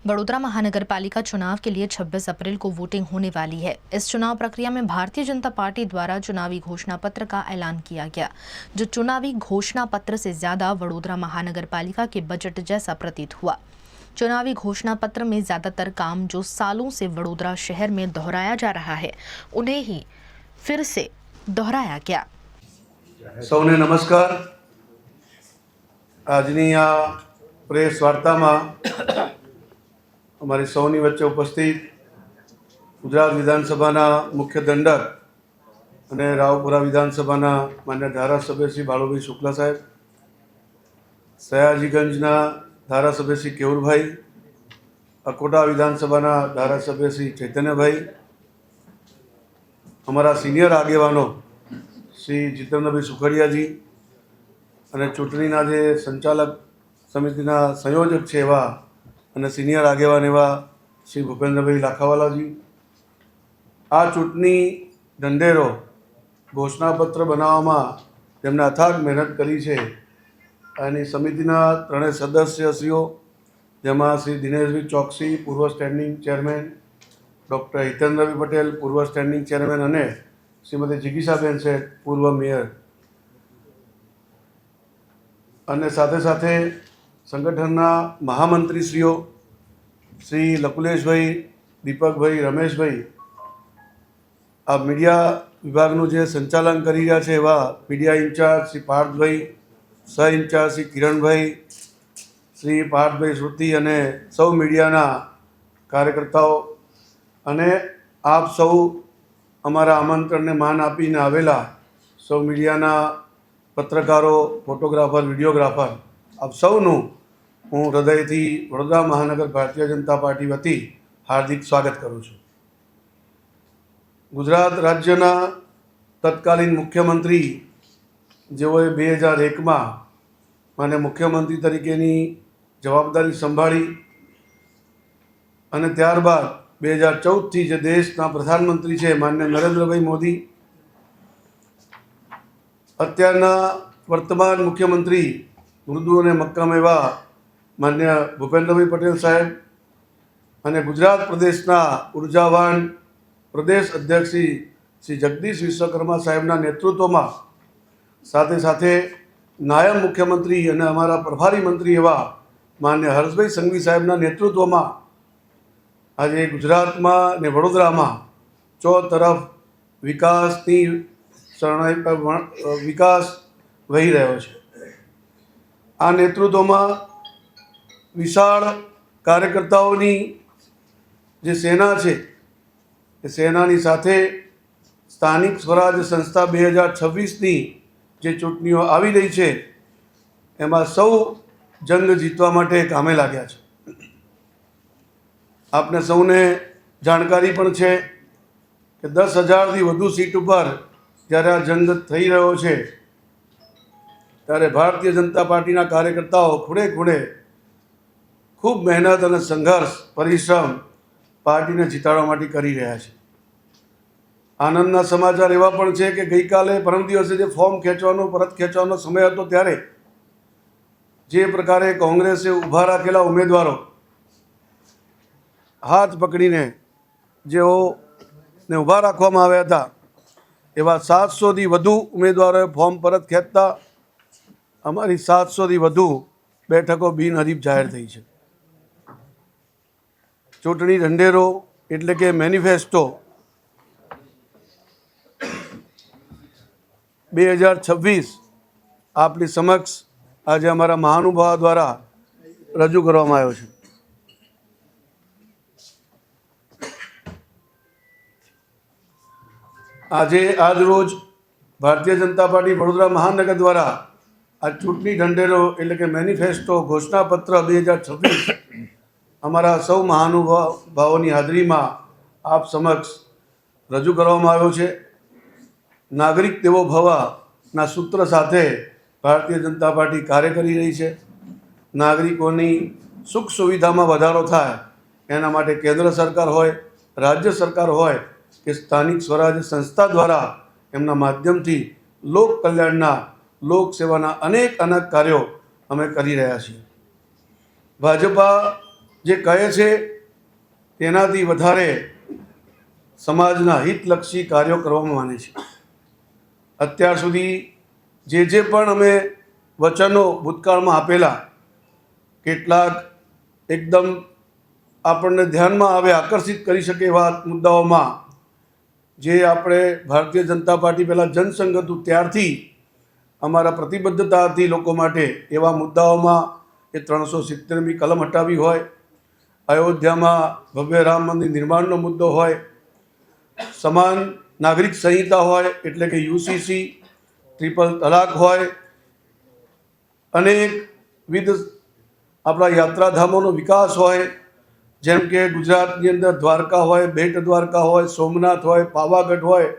बड़ोदरा महानगरपालिका चुनाव के लिए 26 अप्रैल को वोटिंग होने वाली है। इस चुनाव प्रक्रिया में भारतीय जनता पार्टी द्वारा चुनावी घोषणा पत्र का ऐलान किया गया, जो चुनावी घोषणा पत्र से ज्यादा वडोदरा महानगरपालिका के बजट जैसा प्रतीत हुआ। चुनावी घोषणा पत्र में ज्यादातर काम जो सालों से वडोदरा शहर में दोहराया जा रहा है, उन्हें ही फिर से दोहराया गया। सौने नमस्कार। आजनी आ प्रेस वार्ता में अमरी सौनी वच्चे उपस्थित गुजरात विधानसभा मुख्य दंडक और रावपुरा विधानसभा मान्य धारासभ्य श्री बाळुभाई शुक्ला साहेब, सयाजीगंजना धारासभ्य श्री केवुरभाई, अकोटा विधानसभा धारासभ्य श्री चैतन्यभाई, अमरा सीनियर आगेवानों श्री जितेन्द्रभाई सुखड़ियाजी और चूंटणीना जे संचालक समितिना संयोजक छे एवा અને સિનિયર આગેવાન એવા શ્રી ભૂપેન્દ્રભાઈ લાખાવાલાજી, આ ચૂંટણી ઢંઢેરો ઘોષણાપત્ર બનાવવામાં જેમણે અથાગ મહેનત કરી છે અને સમિતિના ત્રણેય સદસ્યશ્રીઓ, જેમાં શ્રી દિનેશભાઈ ચોકસી પૂર્વ સ્ટેન્ડિંગ ચેરમેન, ડૉક્ટર હિતેન્દ્રભાઈ પટેલ પૂર્વ સ્ટેન્ડિંગ ચેરમેન અને શ્રીમતી જિગીશાબેન શેઠ પૂર્વ મેયર, અને સાથે સાથે संगठनना महामंत्रीश्रीओ श्री लकुलेशभाई, दीपकभाई, रमेशभाई, आ मीडिया विभागનું જે સંચાલન કરી રહ્યા છે એવા મીડિયા ઇન્ચાર્જ શ્રી પાર્થભાઈ, સહ ઇન્ચાર્જ શ્રી કિરણભાઈ, શ્રી પાર્થભાઈ શ્રુતિ અને સૌ મીડિયાના કાર્યકર્તાઓ અને આપ સૌ અમારા આમંત્રણને માન આપીને આવેલા સૌ મીડિયાના પત્રકારો, ફોટોગ્રાફર, વિડીયોગ્રાફર, आप સૌનું હું હૃદયથી વડોદરા મહાનગર ભારતીય જનતા પાર્ટી વતી હાર્દિક સ્વાગત કરું છું। ગુજરાત રાજ્યના તત્કાલીન મુખ્યમંત્રી જેઓએ 2001માં મને મુખ્યમંત્રી તરીકેની જવાબદારી સંભાળી અને ત્યારબાદ 2014થી જે દેશના પ્રધાનમંત્રી છે માનનીય નરેન્દ્રભાઈ મોદી, અત્યારના વર્તમાન મુખ્યમંત્રી મૃદુ અને મક્કમ એવા માન્ય ભૂપેન્દ્રભાઈ પટેલ સાહેબ અને ગુજરાત પ્રદેશના ઉર્જાવાન પ્રદેશ અધ્યક્ષ શ્રી જગદીશ વિશ્વકર્મા સાહેબના નેતૃત્વમાં સાથે સાથે નાયબ મુખ્યમંત્રી અને અમારા પ્રભારી મંત્રી એવા માન્ય હર્ષભાઈ સંઘવી સાહેબના નેતૃત્વમાં આજે ગુજરાતમાં અને વડોદરામાં ચોતરફ વિકાસની વિકાસ વહી રહ્યો છે। आ नेतृत्व में विशाल कार्यकर्ताओं जे सेना है, सेनानी साथे स्थानिक स्वराज संस्था 2026 जे चूंटणीओ आवी रही है एमां सौ जंग जीतवा माटे कामे लाग्या छे। आपने सौने जाणकारी पण छे कि 10,000 थी वधु सीट पर ज्यारे आ जंग थई रह्यो छे ત્યારે ભારતીય જનતા પાર્ટીના કાર્યકર્તાઓ ખૂણે ખૂણે ખૂબ મહેનત અને સંઘર્ષ પરિશ્રમ પાર્ટીને જીતાડવા માટે કરી રહ્યા છે। આનંદના સમાચાર એવા પણ છે કે ગઈકાલે પરમ દિવસે જે ફોર્મ ખેંચવાનો પરત ખેંચવાનો સમય હતો ત્યારે જે પ્રકારે કોંગ્રેસે ઊભા રાખેલા ઉમેદવારો હાથ પકડીને જેઓને ઊભા રાખવામાં આવ્યા હતા એવા 700થી વધુ ઉમેદવારોએ ફોર્મ પરત ખેંચતા અમારી 700થી વધુ બેઠકો બિનહરીફ જાહેર થઈ છે। ચૂંટણી ઢંઢેરો એટલે કે મેનિફેસ્ટો 2026 આપની સમક્ષ આજે અમારા મહાનુભાવો દ્વારા રજૂ કરવામાં આવ્યો છે। આજ રોજ ભારતીય જનતા પાર્ટી વડોદરા મહાનગર દ્વારા आ चूंटणी ढंढेरो एटले के मेनिफेस्टो घोषणापत्र 2026 अमरा सौ महानुभावोनी हाजरी में आप समक्ष रजू करवामां आव्यो छे। नागरिक देवो भव ना सूत्र साथे भारतीय जनता पार्टी कार्य करी रही है। नागरिकोनी सुख सुविधा में वधारो थाय एना माटे केंद्र सरकार होय, राज्य सरकार होय के स्थानिक स्वराज संस्था द्वारा एमना माध्यमथी लोक कल्याणना लोक सेवाना अनेक कार्यों अमे करी रह्या छीए। भाजपा જે કહે છે તેનાથી વધારે સમાજના હિતલક્ષી કાર્યો કરવામાં માને છે. અત્યાર સુધી જે પણ અમે વચનો ભૂતકાળમાં આપેલા, કેટલાક એકદમ આપણને ધ્યાનમાં આવે, આકર્ષિત કરી શકે એવા મુદ્દાઓમાં જે આપણે ભારતીય જનતા પાર્ટી પહેલાં જનસંઘ હતું ત્યારથી અમારા પ્રતિબદ્ધતા હતી લોકો માટે, એવા મુદ્દાઓમાં એ 370મી કલમ હટાવી હોય, અયોધ્યામાં ભવ્ય રામ મંદિર નિર્માણનો મુદ્દો હોય, સમાન નાગરિક સંહિતા હોય એટલે કે યુસીસી, ટ્રિપલ તલાક હોય, અનેકવિધ આપણા યાત્રાધામોનો વિકાસ હોય, જેમ કે ગુજરાતની અંદર દ્વારકા હોય, બેટ દ્વારકા હોય, સોમનાથ હોય, પાવાગઢ હોય,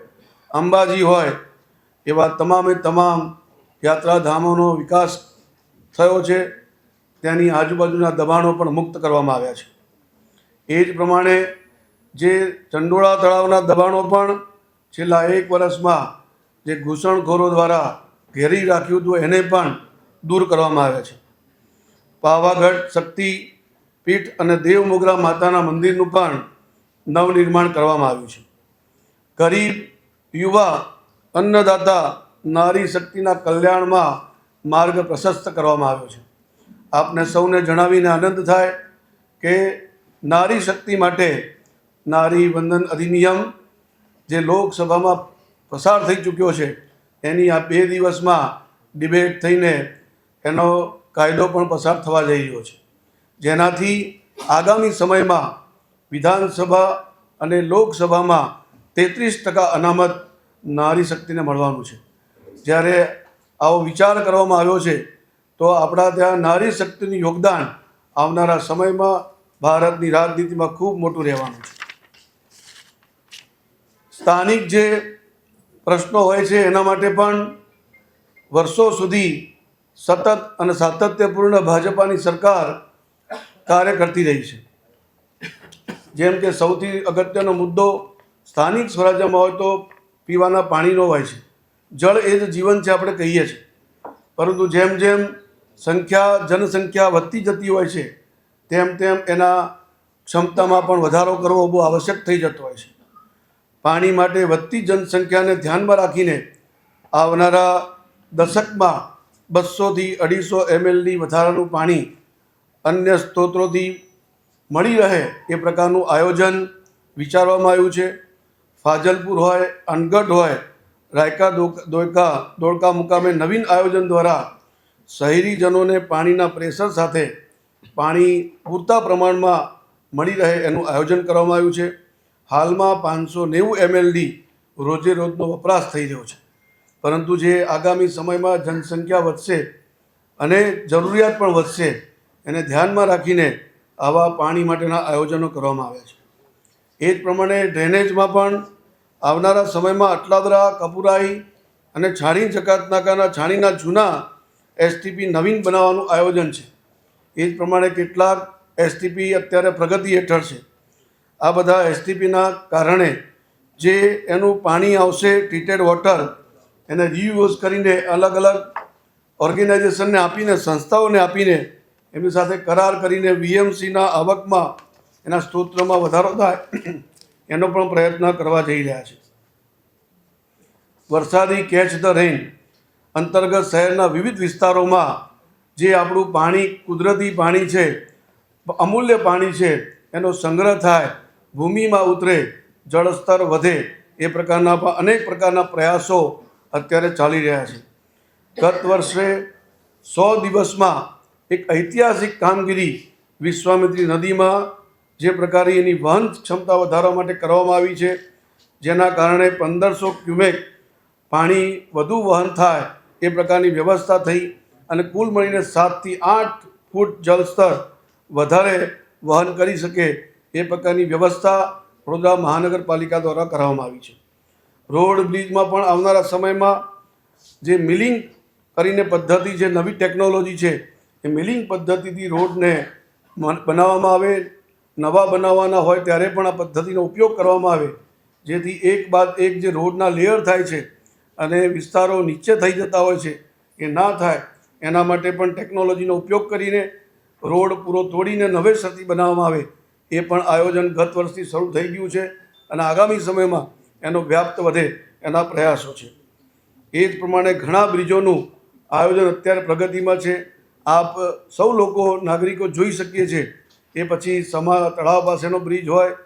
અંબાજી હોય, એવા તમામે તમામ યાત્રાધામોનો વિકાસ થયો છે. ત્યાંની આજુબાજુના દબાણો પણ મુક્ત કરવામાં આવ્યા છે. એ જ પ્રમાણે જે ચંડોળા તળાવના દબાણો પણ છેલ્લા 1 વર્ષમાં જે ઘૂસણખોરો દ્વારા ઘેરી રાખ્યું હતું એને પણ દૂર કરવામાં આવ્યા છે. પાવાગઢ શક્તિ પીઠ અને દેવમોગરા માતાના મંદિરનું પણ નવનિર્માણ કરવામાં આવ્યું છે. ગરીબ, યુવા, અન્નદાતા, નારી શક્તિના કલ્યાણમાં માર્ગ પ્રશસ્ત કરવામાં આવ્યો છે. આપને સૌને જણાવીને આનંદ થાય કે નારી શક્તિ માટે નારી વંદન અધિનિયમ જે લોકસભામાં પસાર થઈ ચૂક્યો છે, એની આ 2 દિવસમાં ડિબેટ થઈને એનો કાયદો પણ પસાર થવા જઈ રહ્યો છે, જેનાથી આગામી સમયમાં વિધાનસભા અને લોકસભામાં 33% અનામત નારી શક્તિને મળવાનું છે. જ્યારે આવો વિચાર કરવામાં આવ્યો છે તો આપણા ત્યાં નારી શક્તિનું યોગદાન આવનારા સમયમાં ભારતની રાજનીતિમાં ખૂબ મોટું રહેવાનું છે. સ્થાનિક જે પ્રશ્નો હોય છે એના માટે પણ વર્ષો સુધી સતત અને સાતત્યપૂર્ણ ભાજપાની સરકાર કાર્ય કરતી રહી છે. જેમ કે સૌથી અગત્યનો મુદ્દો સ્થાનિક સ્વરાજ્યમાં હોય તો પીવાના પાણીનો હોય છે. જળ એ જ જીવન છે આપણે કહીએ છીએ, પરંતુ જેમ જેમ જનસંખ્યા વધતી જતી હોય છે તેમ તેમ એના ક્ષમતામાં પણ વધારો કરવો બહુ આવશ્યક થઈ જતો હોય છે. પાણી માટે વધતી જનસંખ્યાને ધ્યાનમાં રાખીને આવનારા દશકમાં 200થી 250 mlની વધારાનું પાણી અન્ય સ્ત્રોતોથી મળી રહે એ પ્રકારનું આયોજન વિચારવામાં આવ્યું છે. ફાજલપુર હોય, અનગઢ હોય, રાયકા ધોળકા મુકામે નવીન આયોજન દ્વારા શહેરીજનોને પાણીના પ્રેશર સાથે પાણી પૂરતા પ્રમાણમાં મળી રહે એનું આયોજન કરવામાં આવ્યું છે. હાલમાં 590 mld રોજે રોજનો વપરાશ થઈ રહ્યો છે, પરંતુ જે આગામી સમયમાં જનસંખ્યા વધશે અને જરૂરિયાત પણ વધશે એને ધ્યાનમાં રાખીને આવા પાણી માટેના આયોજનો કરવામાં આવ્યા છે. એ જ પ્રમાણે ડ્રેનેજમાં પણ આવનારા સમયમાં અટલાદરા, કપુરાઈ અને છાણી જકાતનાકાના છાણીના જૂના એસટીપી નવીન બનાવવાનું આયોજન છે. એ જ પ્રમાણે કેટલાક એસટીપી અત્યારે પ્રગતિ હેઠળ છે. આ બધા એસટીપીના કારણે જે એનું પાણી આવશે ટ્રીટેડ વોટર, એને રીયુઝ કરીને અલગ અલગ ઓર્ગેનાઇઝેશનને આપીને, સંસ્થાઓને આપીને, એમની સાથે કરાર કરીને વીએમસીના આવકમાં એના સ્ત્રોત્રમાં વધારો થાય એનો પણ પ્રયત્ન કરવા જઈ રહ્યા છે. વરસાદી કેચ ધ રેઇન અંતર્ગત શહેરના વિવિધ વિસ્તારોમાં જે આપણું પાણી, કુદરતી પાણી છે, અમૂલ્ય પાણી છે, એનો સંગ્રહ થાય, ભૂમિમાં ઉતરે, જળસ્તર વધે, એ પ્રકારના પણ અનેક પ્રકારના પ્રયાસો અત્યારે ચાલી રહ્યા છે. ગત વર્ષે 100 દિવસમાં એક ઐતિહાસિક કામગીરી વિશ્વામિત્રી નદીમાં જે પ્રકારે એની વહન ક્ષમતા વધારવા માટે કરવામાં આવી છે, જેના કારણે 1500 ક્યુમેક પાણી વધુ વહન થાય એ પ્રકારની વ્યવસ્થા થઈ અને કુલ મળીને 7 થી 8 ફૂટ જળસ્તર વધારે વહન કરી શકે એ પ્રકારની વ્યવસ્થા વડોદરા મહાનગરપાલિકા દ્વારા કરવામાં આવી છે. રોડ બ્રિજમાં પણ આવનારા સમયમાં જે મિલિંગ કરીને પદ્ધતિ, જે નવી ટેકનોલોજી છે, એ મિલિંગ પદ્ધતિથી રોડને બનાવવામાં આવે. નવા બનાવવાના હોય ત્યારે પણ આ પદ્ધતિનો ઉપયોગ કરવામાં આવે, જેથી એક બાદ એક જે રોડના લેયર થાય છે અને વિસ્તારો નીચે થઈ જતા હોય છે એ ના થાય એના માટે પણ ટેકનોલોજીનો ઉપયોગ કરીને રોડ પૂરો તોડીને નવેસરથી બનાવવામાં આવે એ પણ આયોજન ગત વર્ષથી શરૂ થઈ ગયું છે અને આગામી સમયમાં એનો વ્યાપ્ત વધે એના પ્રયાસો છે. એ જ પ્રમાણે ઘણા બ્રિજોનું આયોજન અત્યારે પ્રગતિમાં છે. આપ સૌ લોકો નાગરિકો જોઈ શકીએ છીએ. એ પછી સમા તળાવ પાસેનો બ્રિજ હોય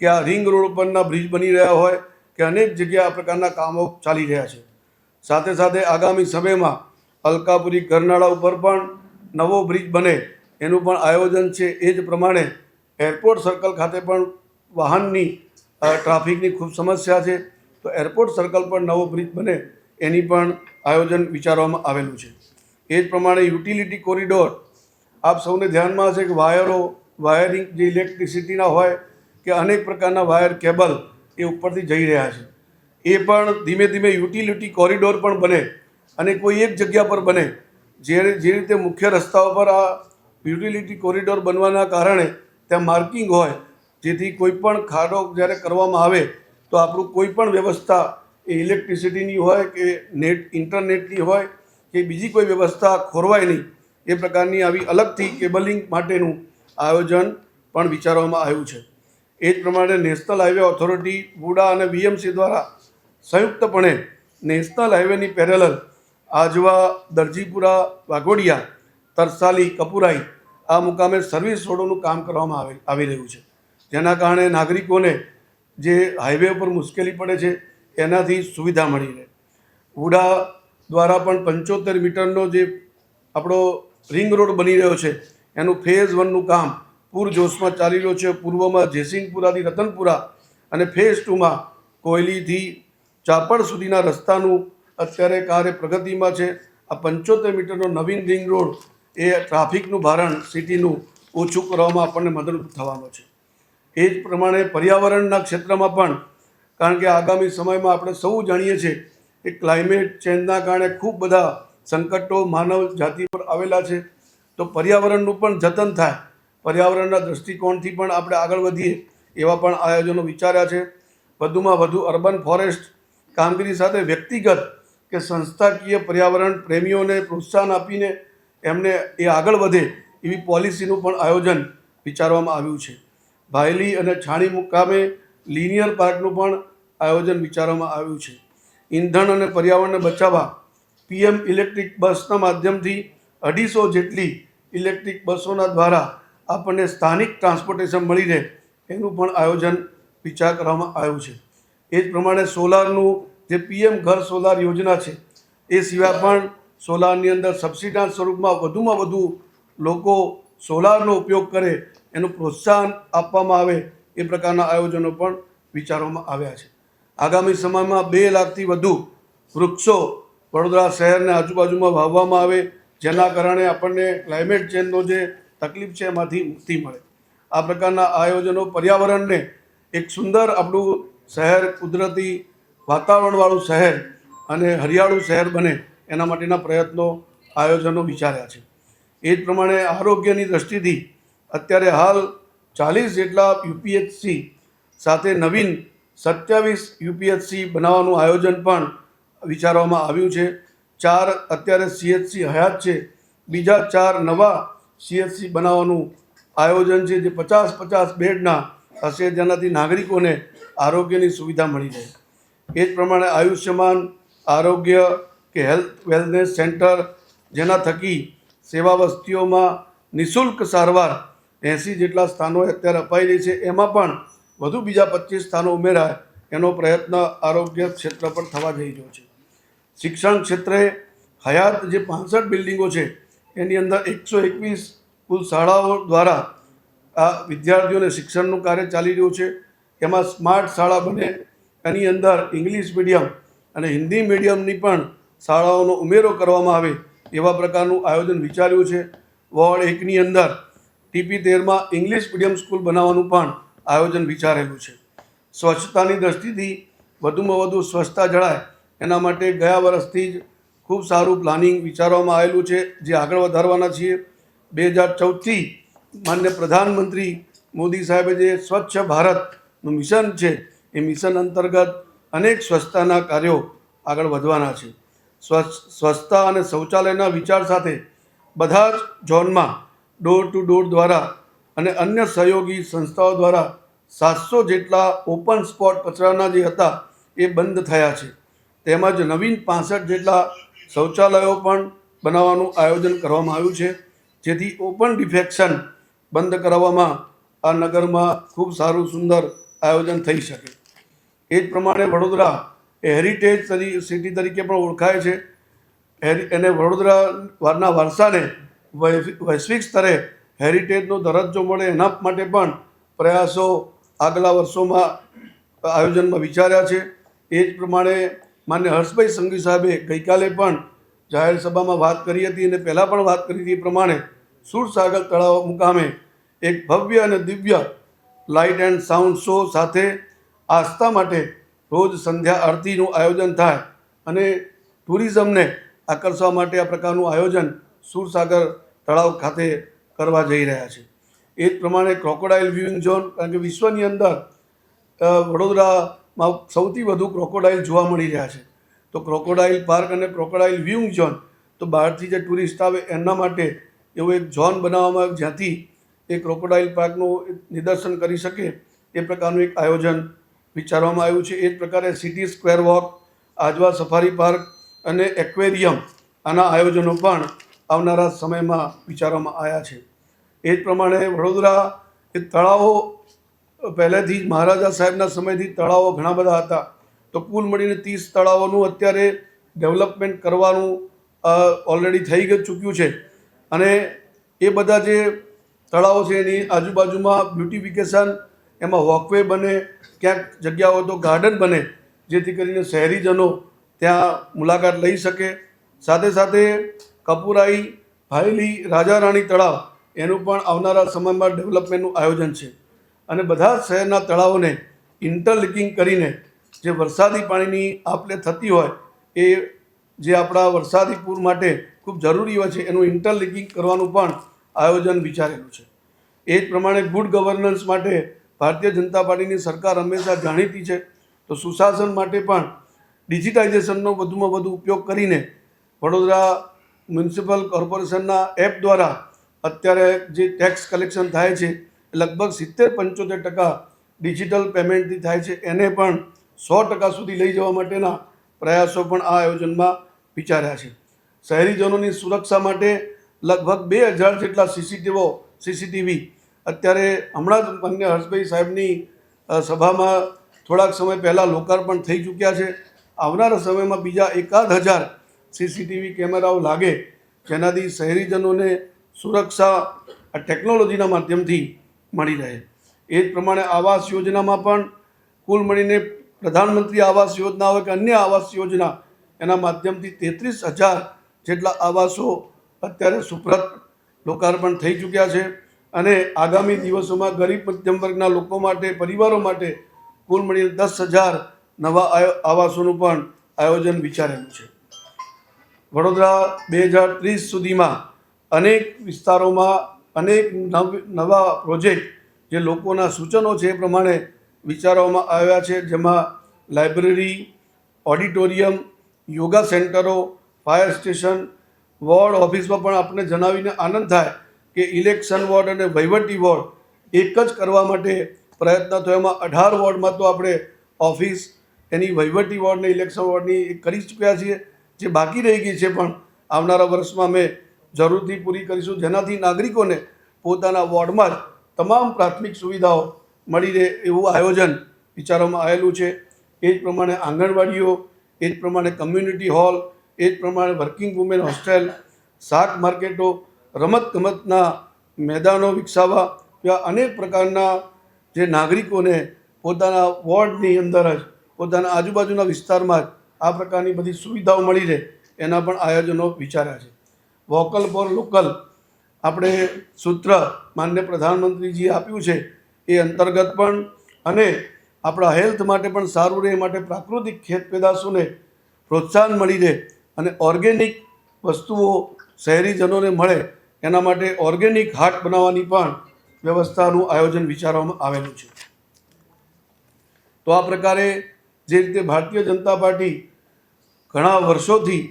કે આ રિંગ રોડ પરના બ્રિજ બની રહ્યા હોય કે અનેક જગ્યાએ આ પ્રકારના કામો ચાલી રહ્યા છે. સાથે સાથે આગામી સમયમાં અલકાપુરી કરનાળા ઉપર પણ નવો બ્રિજ બને એનું પણ આયોજન છે. એ જ પ્રમાણે એરપોર્ટ સર્કલ ખાતે પણ વાહનની ટ્રાફિકની ખૂબ સમસ્યા છે, તો એરપોર્ટ સર્કલ પર નવો બ્રિજ બને એની પણ આયોજન વિચારવામાં આવેલું છે. એ જ પ્રમાણે યુટિલિટી કોરિડોર, આપ સૌને ધ્યાનમાં હશે કે વાયરિંગ જે ઇલેક્ટ્રિસિટીના હોય કે અનેક પ્રકારના વાયર કેબલ એ ઉપરથી જઈ રહ્યા છે, એ પણ ધીમે ધીમે યુટિલિટી કોરિડોર પણ બને અને કોઈ એક જગ્યા પર બને. જે રીતે મુખ્ય રસ્તાઓ પર આ યુટિલિટી કોરિડોર બનવાના કારણે ત્યાં માર્કિંગ હોય, જેથી કોઈ પણ ખાડો જ્યારે કરવામાં આવે તો આપણું કોઈ પણ વ્યવસ્થા એ ઇલેક્ટ્રિસિટીની હોય કે ઇન્ટરનેટની હોય કે બીજી કોઈ વ્યવસ્થા ખોરવાય નહીં એ પ્રકારની આવી અલગથી કેબલિંગ માટેનું આયોજન પણ વિચારવામાં આવ્યું છે. એ જ પ્રમાણે નેશનલ હાઈવે ઓથોરિટી વુડા અને વીએમસી દ્વારા સંયુક્તપણે નેશનલ હાઈવેની પેરેલલ આજવા, દરજીપુરા, વાઘોડિયા, તરસાલી, કપુરાઈ આ મુકામે સર્વિસ રોડોનું કામ કરવામાં આવી રહ્યું છે, જેના કારણે નાગરિકોને જે હાઈવે ઉપર મુશ્કેલી પડે છે એનાથી સુવિધા મળી રહે. વુડા દ્વારા પણ 75 મીટરનો જે આપણો રિંગ રોડ બની રહ્યો છે એનું ફેઝ 1નું કામ પૂરજોશમાં ચાલી રહ્યું છે. પૂર્વમાં જયસિંહપુરાથી રતનપુરા અને ફેઝ 2માં કોયલીથી ચાપડ સુધીના રસ્તાનું અત્યારે કાર્ય પ્રગતિમાં છે. આ 75 મીટરનો નવીન રિંગ રોડ એ ટ્રાફિકનું ભારણ સિટીનું ઓછું કરવામાં આપણને મદદરૂપ થવાનો છે. એ જ પ્રમાણે પર્યાવરણના ક્ષેત્રમાં પણ, કારણ કે આગામી સમયમાં આપણે સૌ જાણીએ છીએ કે ક્લાઇમેટ ચેન્જના કારણે ખૂબ બધા સંકટો માનવ જાતિ પર આવેલા છે, તો પર્યાવરણનું પણ જતન થાય, પર્યાવરણના દૃષ્ટિકોણથી પણ આપણે આગળ વધીએ એવા પણ આયોજનો વિચાર્યા છે. વધુમાં વધુ અર્બન ફોરેસ્ટ કામગીરી સાથે વ્યક્તિગત કે સંસ્થાકીય પર્યાવરણ પ્રેમીઓને પ્રોત્સાહન આપીને એમને એ આગળ વધે એવી પોલિસીનું પણ આયોજન વિચારવામાં આવ્યું છે. ભાયલી અને છાણી મુકામે લિનિયર પાર્કનું પણ આયોજન વિચારવામાં આવ્યું છે. ઈંધણ અને પર્યાવરણને બચાવવા પીએમ ઇલેક્ટ્રિક બસના માધ્યમથી 250 જેટલી ઇલેક્ટ્રિક બસોના દ્વારા આપણને સ્થાનિક ટ્રાન્સપોર્ટેશન મળી રહે એનું પણ આયોજન વિચાર કરવામાં આવ્યું છે. એ જ પ્રમાણે સોલારનું જે પીએમ ઘર સોલાર યોજના છે એ સિવાય પણ સોલારની અંદર સબસિડીના સ્વરૂપમાં વધુમાં વધુ લોકો સોલારનો ઉપયોગ કરે એનું પ્રોત્સાહન આપવામાં આવે એ પ્રકારના આયોજનો પણ વિચારવામાં આવ્યા છે. આગામી સમયમાં 2 લાખથી વધુ વૃક્ષો વડોદરા શહેરને આજુબાજુમાં વાવવામાં આવે, જેના કારણે આપણને ક્લાઇમેટ ચેન્જનો જે તકલીફ છે એમાંથી મુક્તિ મળે. આ પ્રકારના આયોજનો પર્યાવરણને એક સુંદર આપણું શહેર, કુદરતી વાતાવરણવાળું શહેર અને હરિયાળું શહેર બને એના માટેના પ્રયત્નો, આયોજનો વિચાર્યા છે. એ જ પ્રમાણે આરોગ્યની દૃષ્ટિથી અત્યારે હાલ 40 જેટલા યુપીએચસી સાથે નવીન 27 યુપીએચસી બનાવવાનું આયોજન પણ વિચારવામાં આવ્યું છે. 4 અત્યારે સીએચસી હયાત છે, બીજા 4 નવા સીએચસી બનાવવાનું આયોજન છે, જે 50-50 બેડના હશે, જેનાથી નાગરિકોને આરોગ્યની સુવિધા મળી રહે. એ જ પ્રમાણે આયુષ્યમાન આરોગ્ય કે હેલ્થ વેલનેસ સેન્ટર, જેના થકી સેવા વસ્તીઓમાં નિઃશુલ્ક સારવાર 80 જેટલા સ્થાનો અત્યારે અપાઈ રહી છે, એમાં પણ વધુ બીજા 25 સ્થાનો ઉમેરાય એનો પ્રયત્ન આરોગ્ય ક્ષેત્ર પર થવા જઈ રહ્યો છે. શિક્ષણ ક્ષેત્રે હયાત જે 65 બિલ્ડિંગો છે એની અંદર 121 કુલ શાળાઓ દ્વારા આ વિદ્યાર્થીઓને શિક્ષણનું કાર્ય ચાલી રહ્યું છે. એમાં સ્માર્ટ શાળા બને, એની અંદર ઇંગ્લિશ મીડિયમ અને હિન્દી મીડિયમની પણ શાળાઓનો ઉમેરો કરવામાં આવે એવા પ્રકારનું આયોજન વિચાર્યું છે. વોર્ડ 1ની અંદર ટીપી 13માં ઇંગ્લિશ મીડિયમ સ્કૂલ બનાવવાનું પણ આયોજન વિચારેલું છે. સ્વચ્છતાની દ્રષ્ટિથી વધુમાં વધુ સ્વચ્છતા જળાય એના માટે ગયા વર્ષથી જ ખૂબ સારું પ્લાનિંગ વિચારવામાં આવેલું છે, જે આગળ વધારવાના છીએ. 2014થી માનનીય પ્રધાનમંત્રી મોદી સાહેબે જે સ્વચ્છ ભારતનું મિશન છે એ મિશન અંતર્ગત અનેક સ્વચ્છતાના કાર્યો આગળ વધવાના છે. સ્વચ્છતા અને શૌચાલયના વિચાર સાથે બધા જ ઝોનમાં ડોર ટુ ડોર દ્વારા અને અન્ય સહયોગી સંસ્થાઓ દ્વારા 700 જેટલા ઓપન સ્પોટ કચરાના જે હતા એ બંધ થયા છે. તેમજ નવીન 65 જેટલા શૌચાલયો પણ બનાવવાનું આયોજન કરવામાં આવ્યું છે, જેથી ઓપન ડિફેક્શન બંધ કરાવવામાં આ નગરમાં ખૂબ સારું સુંદર આયોજન થઈ શકે. એ જ પ્રમાણે વડોદરા એ હેરિટેજ સિટી તરીકે પણ ઓળખાય છે. એને વડોદરાના વારસાને વૈશ્વિક સ્તરે હેરિટેજનો દરજ્જો મળે એના માટે પણ પ્રયાસો આગલા વર્ષોમાં આયોજનમાં વિચાર્યા છે. એ જ પ્રમાણે માન્ય હર્ષભાઈ સંઘવી સાહેબે ગઈકાલે પણ જાહેર સભામાં વાત કરી હતી અને પહેલાં પણ વાત કરી હતી એ પ્રમાણે સુરસાગર તળાવ મુકામે એક ભવ્ય અને દિવ્ય લાઇટ એન્ડ સાઉન્ડ શો સાથે આસ્થા માટે રોજ સંધ્યા આરતીનું આયોજન થાય અને ટુરિઝમને આકર્ષવા માટે આ પ્રકારનું આયોજન સુરસાગર તળાવ ખાતે કરવા જઈ રહ્યા છે. એ જ પ્રમાણે ક્રોકોડાઇલ વ્યુઇંગ ઝોન, કારણ કે વિશ્વની અંદર વડોદરામાં સૌથી વધુ ક્રોકોડાઇલ જોવા મળી રહ્યા છે, તો ક્રોકોડાઇલ પાર્ક અને ક્રોકોડાઇલ વ્યુઇંગ ઝોન, તો બહારથી જે ટુરિસ્ટ આવે એમના માટે એવો એક ઝોન બનાવવામાં આવ્યો જ્યાંથી એ ક્રોકોડાઇલ પાર્કનું નિદર્શન કરી શકે એ પ્રકારનું એક આયોજન વિચારવામાં આવ્યું છે. એ જ પ્રકારે city square walk, Ajwa safari park અને એક્વેરિયમ, આના આયોજનો પણ આવનારા સમયમાં વિચારવામાં આવ્યા છે. એ જ પ્રમાણે વડોદરા એ તળાવો પહેલેથી જ મહારાજા સાહેબના સમયથી તળાવો ઘણા બધા હતા, તો કુલ મળીને 30 તળાવોનું અત્યારે ડેવલપમેન્ટ કરવાનું ઓલરેડી થઈ ચૂક્યું છે. અને એ બધા જે તળાવો છે એની આજુબાજુમાં બ્યુટિફિકેશન, એમાં વોકવે બને, ક્યાંક જગ્યાઓ તો ગાર્ડન બને, જેથી કરીને શહેરીજનો ત્યાં મુલાકાત લઈ શકે. સાથે સાથે કપુરાઈ, ભાયલી, રાજા રાણી તળાવ એનું પણ આવનારા સમયમાં ડેવલપમેન્ટનું આયોજન છે. અને બધા જ શહેરના તળાવોને ઇન્ટરલિંકિંગ કરીને જે વરસાદી પાણીની આપ-લે થતી હોય એ જે આપણા વરસાદી પૂર માટે ખૂબ જરૂરી હોય છે એનું ઇન્ટરલિંકિંગ કરવાનું પણ આયોજન વિચારેલું છે. એ જ પ્રમાણે ગુડ ગવર્નન્સ માટે ભારતીય જનતા પાર્ટીની સરકાર હંમેશા જાણીતી છે, તો સુશાસન માટે પણ ડિજિટાઇઝેશનનો વધુમાં વધુ ઉપયોગ કરીને વડોદરા મ્યુનિસિપલ કોર્પોરેશનના એપ દ્વારા અત્યારે જે ટેક્સ કલેક્શન થાય છે લગભગ 70-75% ડિજિટલ પેમેન્ટથી થાય છે, એને પણ 100% સુધી લઈ જવા માટેના પ્રયાસો પણ આ આયોજનમાં વિચાર્યા છે. શહેરીજનોની સુરક્ષા માટે લગભગ 2000 જેટલા સીસીટીવી અત્યારે હમણાં જ માન્ય હર્ષભાઈ સાહેબની સભામાં થોડાક સમય પહેલાં લોકાર્પણ થઈ ચૂક્યા છે. આવનારા સમયમાં બીજા 1000 સીસીટીવી કેમેરાઓ લાગે, જેનાથી શહેરીજનોને સુરક્ષા આ ટેકનોલોજીના માધ્યમથી મળી રહે. એ જ પ્રમાણે આવાસ યોજનામાં પણ કુલ મળીને પ્રધાનમંત્રી આવાસ યોજના હોય કે અન્ય આવાસ યોજના, એના માધ્યમથી 33,000 જેટલા આવાસો અત્યારે સુપ્રત લોકાર્પણ થઈ ચૂક્યા છે. અને આગામી દિવસોમાં ગરીબ મધ્યમ વર્ગના લોકો માટે, પરિવારો માટે કુલ મળીને 10,000 નવા આવાસોનું પણ આયોજન વિચારેલું છે. વડોદરા 2030 સુધીમાં અનેક વિસ્તારોમાં અનેક નવા પ્રોજેક્ટ જે લોકોના સૂચનો છે એ પ્રમાણે વિચારવામાં આવ્યા છે, જેમાં લાઇબ્રેરી, ઓડિટોરિયમ, યોગા સેન્ટરો, ફાયર સ્ટેશન, વોર્ડ ઓફિસમાં પણ આપણે જણાવીને આનંદ થાય કે ઇલેક્શન વોર્ડ અને વહીવટી વોર્ડ એક જ કરવા માટે પ્રયત્ન થયો. એમાં 18 વોર્ડમાં તો આપણે ઓફિસ, એની વહીવટી વોર્ડને ઇલેક્શન વોર્ડની કરી ચૂક્યા છીએ. જે બાકી રહી ગઈ છે પણ આવનારા વર્ષમાં અમે જરૂરથી પૂરી કરીશું, જેનાથી નાગરિકોને પોતાના વોર્ડમાં જ તમામ પ્રાથમિક સુવિધાઓ મળી રહે એવું આયોજન વિચારવામાં આવેલું છે. એ જ પ્રમાણે આંગણવાડીઓ, એ જ પ્રમાણે કમ્યુનિટી હોલ, એ જ પ્રમાણે વર્કિંગ વુમેન હોસ્ટેલ, શાક માર્કેટો, રમતગમતના મેદાનો વિકસાવવા, એવા અનેક પ્રકારના જે નાગરિકોને પોતાના વોર્ડની અંદર જ, પોતાના આજુબાજુના વિસ્તારમાં જ આ પ્રકારની બધી સુવિધાઓ મળી રહે એના પણ આયોજનો વિચાર્યા છે. વોકલ ફોર લોકલ આપણે સૂત્ર માન્ય પ્રધાનમંત્રીજીએ આપ્યું છે એ અંતર્ગત પણ, અને આપણા હેલ્થ માટે પણ સારું રહે એ માટે પ્રાકૃતિક ખેત પેદાશોને પ્રોત્સાહન મળી રહે અને ઓર્ગેનિક વસ્તુઓ શહેરીજનોને મળે એના માટે ઓર્ગેનિક હાટ બનાવવાની પણ વ્યવસ્થાનું આયોજન વિચારવામાં આવેલું છે. તો આ પ્રકારે જે રીતે ભારતીય જનતા પાર્ટી ઘણા વર્ષોથી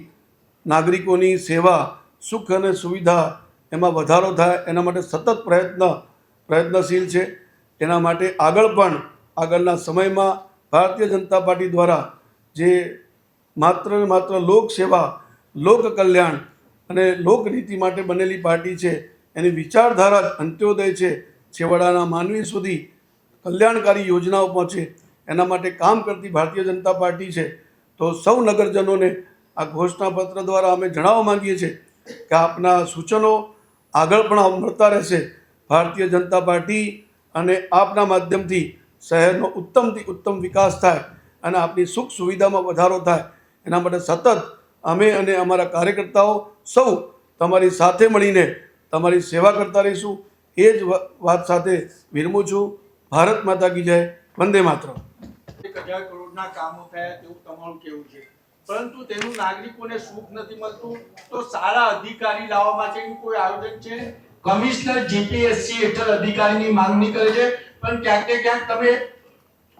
નાગરિકોની સેવા, સુખ અને સુવિધા એમાં વધારો થાય એના માટે સતત પ્રયત્નશીલ છે. એના માટે આગળ પણ આગળના સમયમાં ભારતીય જનતા પાર્ટી દ્વારા જે માત્ર ને માત્ર લોકસેવા, લોક કલ્યાણ અને લોકનીતિ માટે બનેલી પાર્ટી છે, એની વિચારધારા જ અંત્યોદય છે, છેવાડાના માનવી સુધી કલ્યાણકારી યોજનાઓ પહોંચે એના માટે કામ કરતી ભારતીય જનતા પાર્ટી છે. તો સૌ નગરજનોને આ ઘોષણાપત્ર દ્વારા અમે જણાવવા માંગીએ છીએ કે આપના સૂચનો આગળ પણ મળતા રહેશે. ભારતીય જનતા પાર્ટી અને આપના માધ્યમથી શહેરનો ઉત્તમથી ઉત્તમ વિકાસ થાય અને આપની સુખ સુવિધામાં વધારો થાય એના માટે સતત અમે અને અમારા કાર્યકર્તાઓ સૌ તમારી સાથે મળીને તમારી સેવા કરતા રહીશું. એ જ વાત સાથે વિરમું છું. ભારત માતા કી જય. વંદે માતરમ. 1000 કરોડના કામો થયા તેવું તમારું કેવું છે, પરંતુ તેનું નાગરિકોને સુખ નથી મળતું. તો સારા અધિકારી લાવવા માટેનું કોઈ આયોજન છે? કમિશનર જીપીએસસી હેઠળ અધિકારીની માંગણી કરે છે, પણ ક્યાંક ને ક્યાંક તમે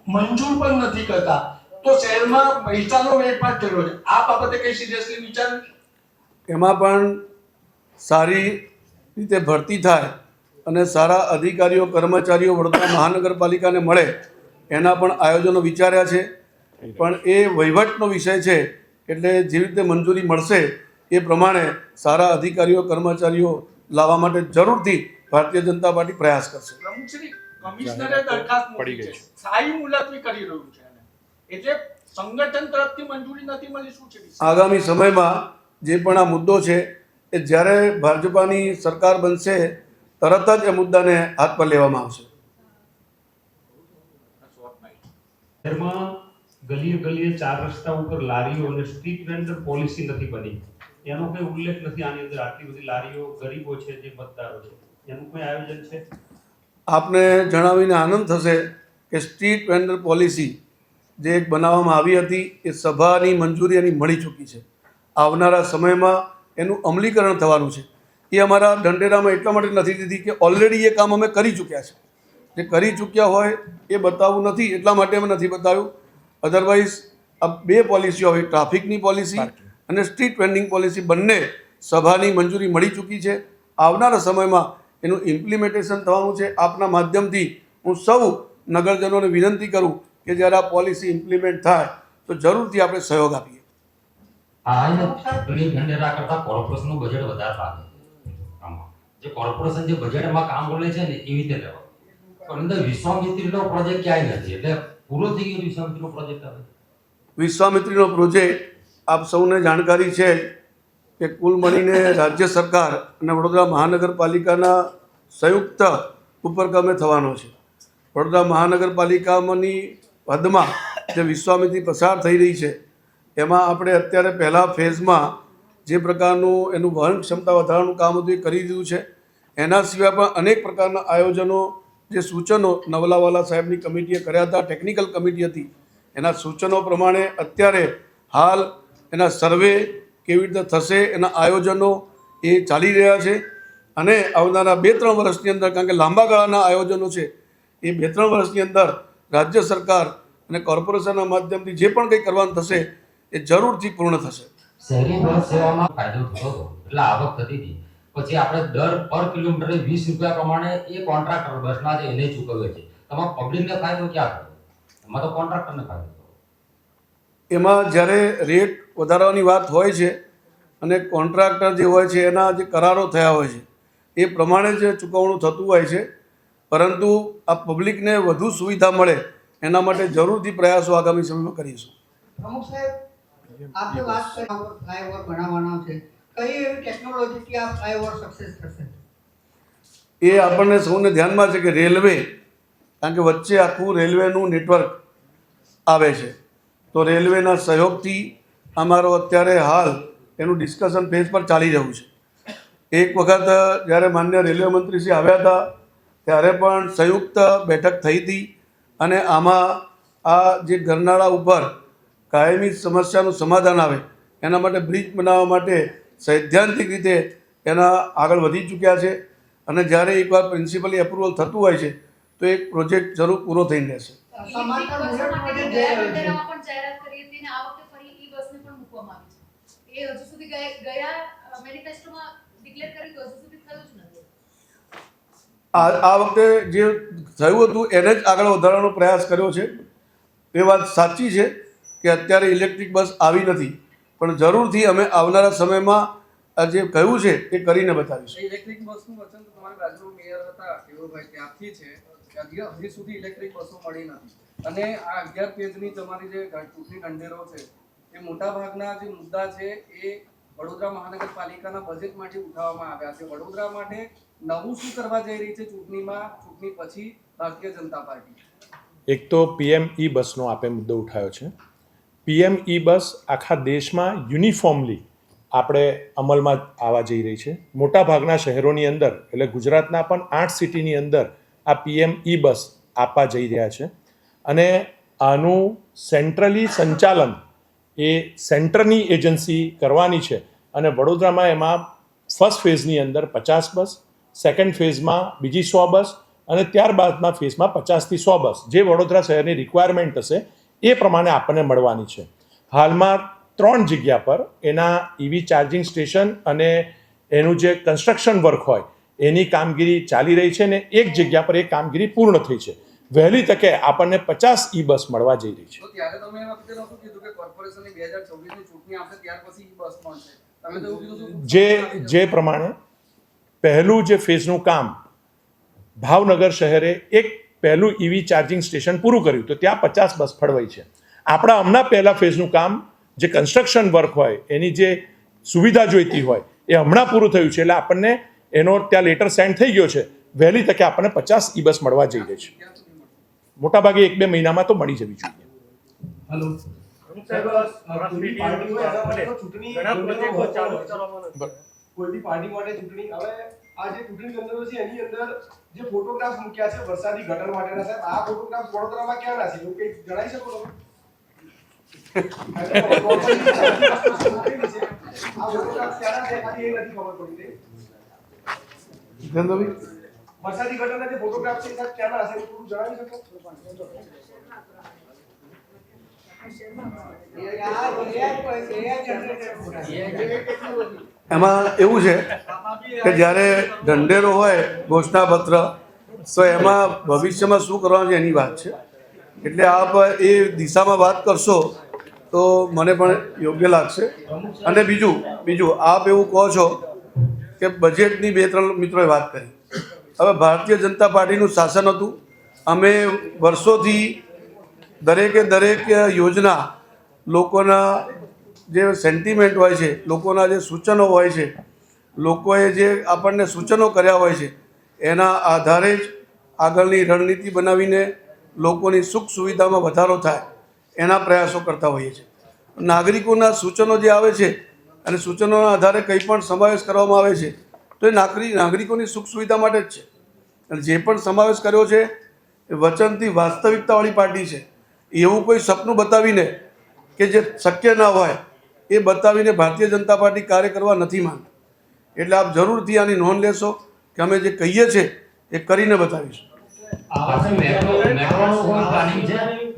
મંજૂર પણ નથી કરતા. તો શહેરમાં પૈસાનો વેડફાટ થયો છે. આ બાબતે કઈ સિરિયસલી વિચાર? એમાં પણ સારી રીતે ભરતી થાય અને સારા અધિકારીઓ કર્મચારીઓ વડોદરા મહાનગરપાલિકાને મળે એના પણ આયોજનો વિચાર્યા છે. પણ એ વહીવટનો વિષય છે, એટલે જેવી રીતે મંજૂરી મળશે એ પ્રમાણે સારા અધિકારીઓ કર્મચારીઓ લાવવા માટે જરૂરથી ભારતીય જનતા પાર્ટી પ્રયાસ કરશે. પ્રમુખશ્રી, કમિશનરે દરખાસ્ત મૂકી છે, સ્થાયી મુલતવી કરી રહ્યું છે, એટલે સંગઠન તરફથી મંજૂરી નથી મળી. શું છે? આગામી સમયમાં જે પણ આ મુદ્દો છે એ જ્યારે ભાજપાની સરકાર બનશે તરત જ એ મુદ્દાને હાથ પર લેવામાં આવશે. શહેરમાં ગલીએ ગલીએ 4 રસ્તા ઉપર લારીઓ અને સ્ટ્રીટ વેન્ડર પોલિસી નથી બની. એનો કોઈ ઉલ્લેખ નથી આની અંદર. આટલી બધી લારીઓ ગરીબો છે, જે મતદારો છે, એનું કોઈ આયોજન છે? આપને જણાવીને આનંદ થશે કે સ્ટ્રીટ વેન્ડર પોલિસી જે એક બનાવવામાં આવી હતી એ સભાની મંજૂરી એની મળી ચૂકી છે. આવનારા સમયમાં એનું અમલીકરણ થવાનું છે. એ અમારા ઢંઢેરામાં એટલા માટે નથી દીધી કે ઓલરેડી એ કામ અમે કરી ચૂક્યા છે. જે કરી ચૂક્યા હોય એ બતાવવું નથી એટલા માટે અમે નથી બતાવ્યું. અધરવાઇઝ આ 2 પોલિસીઓ આવી, ટ્રાફિકની પોલિસી અને સ્ટ્રીટ વેન્ડિંગ પોલિસી, બંને સભાની મંજૂરી મળી ચૂકી છે. આવનારા સમયમાં એનું ઇમ્પ્લિમેન્ટેશન થવાનું છે. આપના માધ્યમથી હું સૌ નગરજનોને વિનંતી કરું કે જ્યારે આ પોલિસી ઇમ્પ્લિમેન્ટ થાય તો જરૂરથી આપણે સહયોગ આપીએ. ઢંઢેરા કરતા કોર્પોરેશનનું બજેટ વધારે લાગે. આમાં જે કોર્પોરેશન જે બજેટમાં કામ કરે છે ને એવી રીતે લેવા, પણ અંદર વિશ્વામિત્રીનો પ્રોજેક્ટ ક્યાંય નથી. એટલે પૂરો થઈ ગયો વિશ્વામિત્રીનો પ્રોજેક્ટ. હવે વિશ્વામિત્રીનો પ્રોજેક્ટ આપ સૌને જાણકારી છે કે કુલ મળીને રાજ્ય સરકાર અને વડોદરા મહાનગરપાલિકાના સંયુક્ત ઉપક્રમે થવાનો છે. વડોદરા મહાનગરપાલિકાની હદમાં જે વિશ્વામિત્રી પસાર થઈ રહી છે એમાં આપણે અત્યારે પહેલા ફેઝમાં જે પ્રકારનું એનું વહન ક્ષમતા વધારવાનું કામ હતું એ કરી દીધું છે. એના સિવાય પણ અનેક પ્રકારના આયોજનો, જે સૂચનો નવલાવાલા સાહેબની કમિટીએ કર્યા હતા, ટેકનિકલ કમિટી હતી, એના સૂચનો પ્રમાણે અત્યારે હાલ એના સર્વે કેવી રીતે થશે એના આયોજનો એ ચાલી રહ્યા છે. અને આવનારા 2-3 વર્ષની અંદર, કારણ કે લાંબા ગાળાના આયોજનો છે, એ 2-3 વર્ષની અંદર રાજ્ય સરકાર અને કોર્પોરેશનના માધ્યમથી જે પણ કંઈ કરવાનું થશે એ જરૂરથી પૂર્ણ થશે. શહેરી બસ સેવામાં ફાયદો થતો હતો, એટલે આવક થતી હતી. પછી આપણે દર પર કિલોમીટરે 20 રૂપિયા પ્રમાણે એ કોન્ટ્રાક્ટર બસના છે એને ચૂકવે છે. તમામ પબ્લિકને ફાયદો ક્યાં થયો? એમાં તો કોન્ટ્રાક્ટરને ફાયદો થયો. એમાં જ્યારે રેટ વધારવાની વાત હોય છે અને કોન્ટ્રાક્ટર જે હોય છે એના જે કરારો થયા હોય છે એ પ્રમાણે જ ચૂકવણું થતું હોય છે. પરંતુ આ પબ્લિકને વધુ સુવિધા મળે એના માટે જરૂરથી પ્રયાસો આગામી સમયમાં કરીશું. પ્રમુખ સાહેબ, આપે વાત કરી ફ્લાયઓવર બનાવવાનો છે. કઈ એવી ટેકનોલોજીથી આ ફ્લાયઓવર સક્સેસ થશે? એ આપણને સૌને ધ્યાનમાં છે કે રેલવે, કારણ કે વચ્ચે આખું રેલવેનું નેટવર્ક આવે છે, તો રેલવેના સહયોગથી અમારો અત્યારે હાલ એનું ડિસ્કશન ફેઝ પર ચાલી રહ્યું છે. એક વખત જ્યારે માન્ય રેલવે મંત્રીશ્રી આવ્યા હતા ત્યારે પણ સંયુક્ત બેઠક થઈ હતી અને આમાં આ જે ગરનાળા ઉપર કાયમી સમસ્યાનું સમાધાન આવે એના માટે બ્રિજ બનાવવા માટે સૈદ્ધાંતિક રીતે એના આગળ વધી ચૂક્યા છે. અને જ્યારે એકવાર પ્રિન્સિપલી એપ્રુવલ થતું હોય છે તો એક પ્રોજેક્ટ જરૂર પૂરો થઈને રહેશે. સમાંતર બુલેટ પ્રોજેક્ટ જઈ રહ્યો છે. પણ જાહેરાત કરી હતી અને આ વખતે ફરી ઈ બસને પણ મૂકવામાં આવી છે. એ હજુ સુધી ગયા મેનિફેસ્ટોમાં ડિક્લેર કર્યું હતું, હજુ સુધી થયું જ આ વખતે જે થયું હતું એને જ આગળ વધારવાનો પ્રયાસ કર્યો છે. એ વાત સાચી છે કે અત્યારે ઇલેક્ટ્રિક બસ આવી નથી, પણ જરૂરથી અમે આવનારા સમયમાં આ જે કહ્યું છે એ કરીને બતાવીશું. ઇલેક્ટ્રિક બસનું વચન તો તમારી બાજુનો મેયર હતા કેવુભાઈ ત્યાંથી છે કે હજી સુધી ઇલેક્ટ્રિક બસો મળી નથી. અને આ 11 પેજની તમારી જે ચૂંટણી ઢંઢેરો છે એ મોટા ભાગના જે મુદ્દા છે એ વડોદરા મહાનગરપાલિકાના બજેટમાંથી ઉઠાવવામાં આવ્યા છે. વડોદરા માટે નવું શું કરવા જઈ રહી છે ચૂંટણીમાં, ચૂંટણી પછી ભારતીય જનતા પાર્ટી? એક તો પીએમ ઈ બસનો આપે મુદ્દો ઉઠાવ્યો છે. પીએમ ઈ બસ આખા દેશમાં યુનિફોર્મલી આપણે અમલમાં આવવા જઈ રહી છે. મોટાભાગના શહેરોની અંદર એટલે ગુજરાતના પણ 8 સિટીની અંદર આ પીએમ ઈ બસ આપવા જઈ રહ્યા છે. અને આનું સેન્ટ્રલી સંચાલન એ સેન્ટરની એજન્સી કરવાની છે. અને વડોદરામાં એમાં ફર્સ્ટ ફેઝની અંદર 50 બસ, સેકન્ડ ફેઝમાં બીજી 100 બસ અને ત્યારબાદના ફેઝમાં 50થી 100 બસ જે વડોદરા શહેરની રિક્વાયરમેન્ટ હશે એ પ્રમાણે આપણને મળવાની છે. હાલમાં 3 જગ્યા પર એના ઈવી ચાર્જિંગ સ્ટેશન અને એનું જે કન્સ્ટ્રક્શન વર્ક હોય એની કામગીરી ચાલી રહી છે ને એક જગ્યા પર એ કામગીરી પૂર્ણ થઈ છે. વહેલી તકે આપણને 50 ઈ બસ મળવા જઈ રહી છે. તો ત્યારે તમે એ વખતે નહોતું કીધું કે કોર્પોરેશનની 2024ની ચૂંટણી આવશે ત્યાર પછી ઈ બસ મળશે? તમે તો એવું કીધું હતું જે પ્રમાણે પહેલું જે ફેઝનું કામ ભાવનગર શહેરે એક પહેલું ઈવી ચાર્જિંગ સ્ટેશન પૂરું કર્યું તો ત્યાં 50 બસ ફળવાઈ છે. આપણા હમણાં પહેલા ફેઝનું કામ જે કન્સ્ટ્રક્શન વર્ક હોય એની જે સુવિધા જોઈતી હોય એ હમણાં પૂરું થયું છે એટલે આપણને એનો ત્યાં લેટર સેન્ડ થઈ ગયો છે. વહેલી તકે આપણને 50 ઈ બસ મળવા જઈ રહી છે. મોટાભાગે 1-2 મહિનામાં તો મળી જવી જોઈએ. કોઈ બી પાર્ટી માટે ચૂંટણી હવે આ જે ચૂંટણી કેન્દ્રો છે એની અંદર જે ફોટોગ્રાફ્સ મૂક્યા છે વરસાદી ગટર માટેના, સાહેબ આ ફોટોગ્રાફ્સ વડોદરામાં ક્યાં ના છે એવું કંઈક જણાવી શકો તમે? આ ફોટોગ્રાફ્સ ક્યાં છે ખાલી એ નથી ખબર પડી રહી. જીતેન્દ્રભાઈ, વરસાદી ગટરના જે ફોટોગ્રાફ્સ છે સાહેબ ક્યાં ના હશે એવું થોડું જણાવી શકો? એમાં એવું છે કે જ્યારે ઢંઢેરો હોય ઘોષણાપત્ર તો એમાં ભવિષ્યમાં શું કરવાનું છે એની વાત છે. એટલે આપ એ દિશામાં વાત કરશો તો મને પણ યોગ્ય લાગશે. અને બીજું આપ એવું કહો છો કે બજેટની 2-3 મિત્રોએ વાત કરી. હવે ભારતીય જનતા પાર્ટીનું શાસન હતું. અમે વર્ષોથી દરેક યોજના લોકોના જે સેન્ટિમેન્ટ હોય છે, લોકોના જે સૂચનો હોય છે, લોકોએ જે આપણને સૂચનો કર્યા હોય છે એના આધારે જ આગળની રણનીતિ બનાવીને લોકોની સુખ સુવિધામાં વધારો થાય એના પ્રયાસો કરતા હોઈએ છીએ. નાગરિકોના સૂચનો જે આવે છે અને સૂચનોના આધારે કંઈ પણ સમાવેશ કરવામાં આવે છે તો એ નાગરિકોની સુખ સુવિધા માટે જ છે. અને જે પણ સમાવેશ કર્યો છે એ વચનથી વાસ્તવિકતાવાળી પાર્ટી છે. એવું કોઈ સપનું બતાવીને કે જે શક્ય ના હોય એ બતાવીને ભારતીય જનતા પાર્ટી કાર્ય કરવા નથી માંગતી. એટલે આપ જરૂરથી આની નોંધ લેશો કે અમે જે કહીએ છીએ એ કરીને બતાવીશું.